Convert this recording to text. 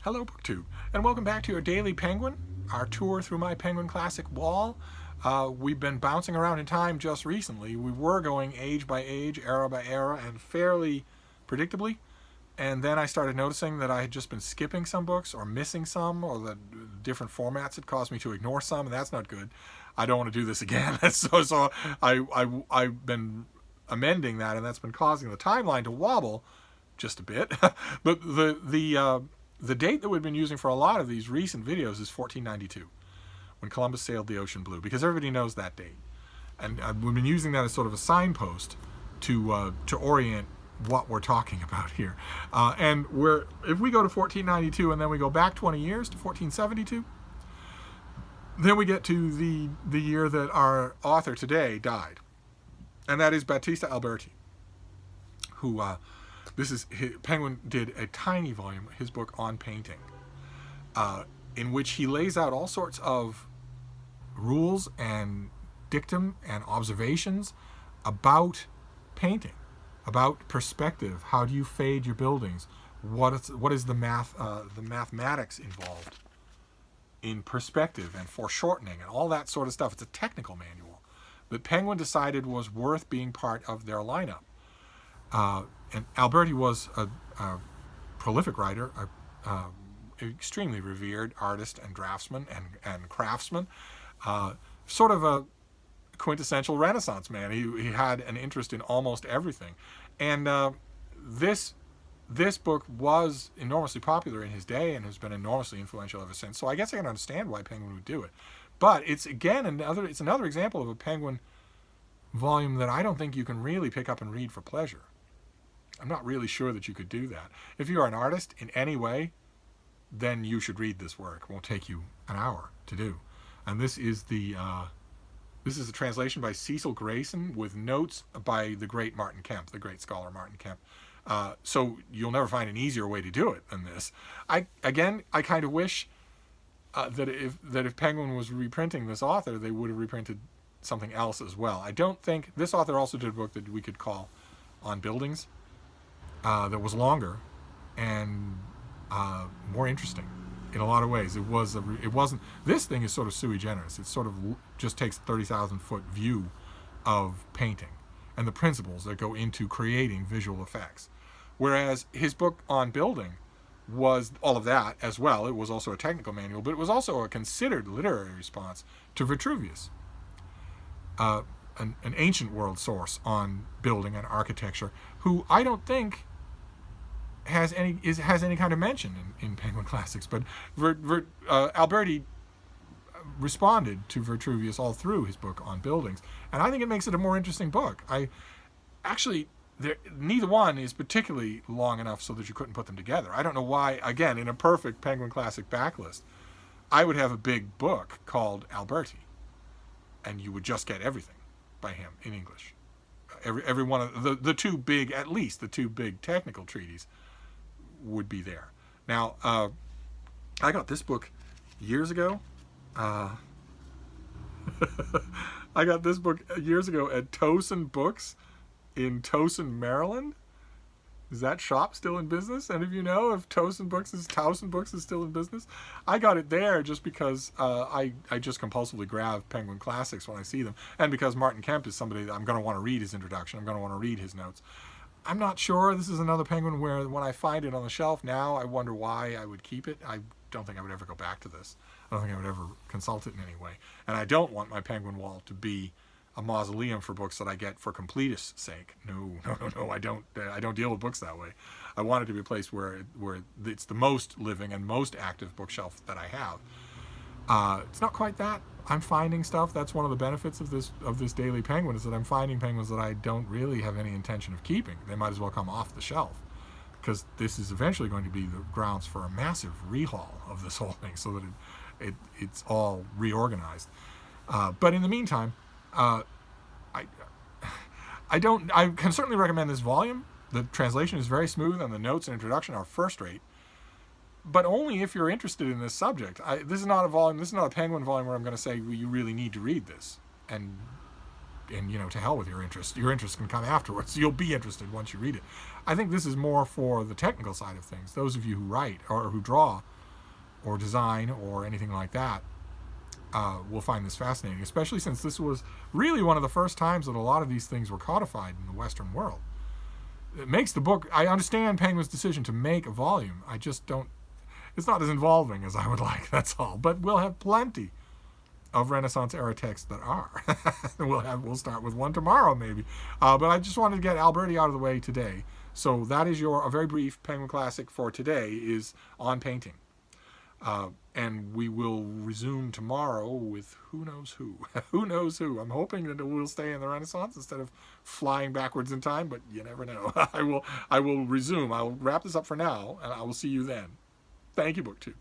Hello, BookTube, and welcome back to your Daily Penguin, our tour through my Penguin Classic wall. We've been bouncing around in time just recently. We were going age by age, era by era, and fairly predictably. And then I started noticing that I had just been skipping some books or missing some, or that different formats had caused me to ignore some, and that's not good. I don't want to do this again. I've been amending that, and that's been causing the timeline to wobble just a bit. But the date that we've been using for a lot of these recent videos is 1492, when Columbus sailed the ocean blue, because everybody knows that date, and we've been using that as sort of a signpost to orient what we're talking about here. If we go to 1492 and then we go back 20 years to 1472, then we get to the year that our author today died, and that is Battista Alberti, who Penguin did a tiny volume, his book on painting, in which he lays out all sorts of rules and dictum and observations about painting, about perspective. How do you fade your buildings? What is the mathematics involved in perspective and foreshortening and all that sort of stuff? It's a technical manual that Penguin decided was worth being part of their lineup. And Alberti was a prolific writer, extremely revered artist and draftsman and craftsman, sort of a quintessential Renaissance man. He had an interest in almost everything, and this book was enormously popular in his day and has been enormously influential ever since. So I guess I can understand why Penguin would do it, but it's another example of a Penguin volume that I don't think you can really pick up and read for pleasure. I'm not really sure that you could do that. If you are an artist in any way, then you should read this work. It won't take you an hour to do. And this is a translation by Cecil Grayson with notes by the great Martin Kemp, the great scholar Martin Kemp. So you'll never find an easier way to do it than this. I kind of wish that if Penguin was reprinting this author, they would have reprinted something else as well. I don't think this author also did a book that we could call On Buildings, that was longer and more interesting in a lot of ways. It wasn't. This thing is sort of sui generis. It sort of just takes a 30,000 foot view of painting and the principles that go into creating visual effects. Whereas his book on building was all of that as well. It was also a technical manual, but it was also a considered literary response to Vitruvius, an ancient world source on building and architecture, who I don't think has any kind of mention in Penguin Classics. But Alberti responded to Vitruvius all through his book on buildings, and I think it makes it a more interesting book. Neither one is particularly long enough so that you couldn't put them together. I don't know why. Again, in a perfect Penguin Classic backlist, I would have a big book called Alberti, and you would just get everything by him in English. Every one of the two big, at least the two big technical treatises would be there. Now, I got this book years ago. I got this book years ago at Towson Books in Towson, Maryland. Is that shop still in business? Any of you know if Towson Books is still in business? I got it there just because I just compulsively grab Penguin Classics when I see them, and because Martin Kemp is somebody that I'm going to want to read his introduction. I'm going to want to read his notes. I'm not sure. This is another Penguin where when I find it on the shelf now, I wonder why I would keep it. I don't think I would ever go back to this. I don't think I would ever consult it in any way. And I don't want my Penguin wall to be a mausoleum for books that I get for completist's sake. No. I don't deal with books that way. I want it to be a place where it's the most living and most active bookshelf that I have. It's not quite that. I'm finding stuff. That's one of the benefits of this Daily Penguin, is that I'm finding penguins that I don't really have any intention of keeping. They might as well come off the shelf, because this is eventually going to be the grounds for a massive rehaul of this whole thing, so that it's all reorganized. But in the meantime, I can certainly recommend this volume. The translation is very smooth, and the notes and introduction are first rate. But only if you're interested in this subject. This is not a Penguin volume where I'm going to say, well, you really need to read this. And to hell with your interest. Your interest can come afterwards. You'll be interested once you read it. I think this is more for the technical side of things. Those of you who write or who draw or design or anything like that will find this fascinating, especially since this was really one of the first times that a lot of these things were codified in the Western world. It makes the book, I understand Penguin's decision to make a volume. I just don't, it's not as involving as I would like, that's all. But we'll have plenty of Renaissance era texts that are. We'll start with one tomorrow maybe. But I just wanted to get Alberti out of the way today. So that is a very brief Penguin Classic for today is on painting. And we will resume tomorrow with who knows who. Who knows who. I'm hoping that we'll stay in the Renaissance instead of flying backwards in time, but you never know. I will resume. I'll wrap this up for now, and I will see you then. Thank you, BookTube.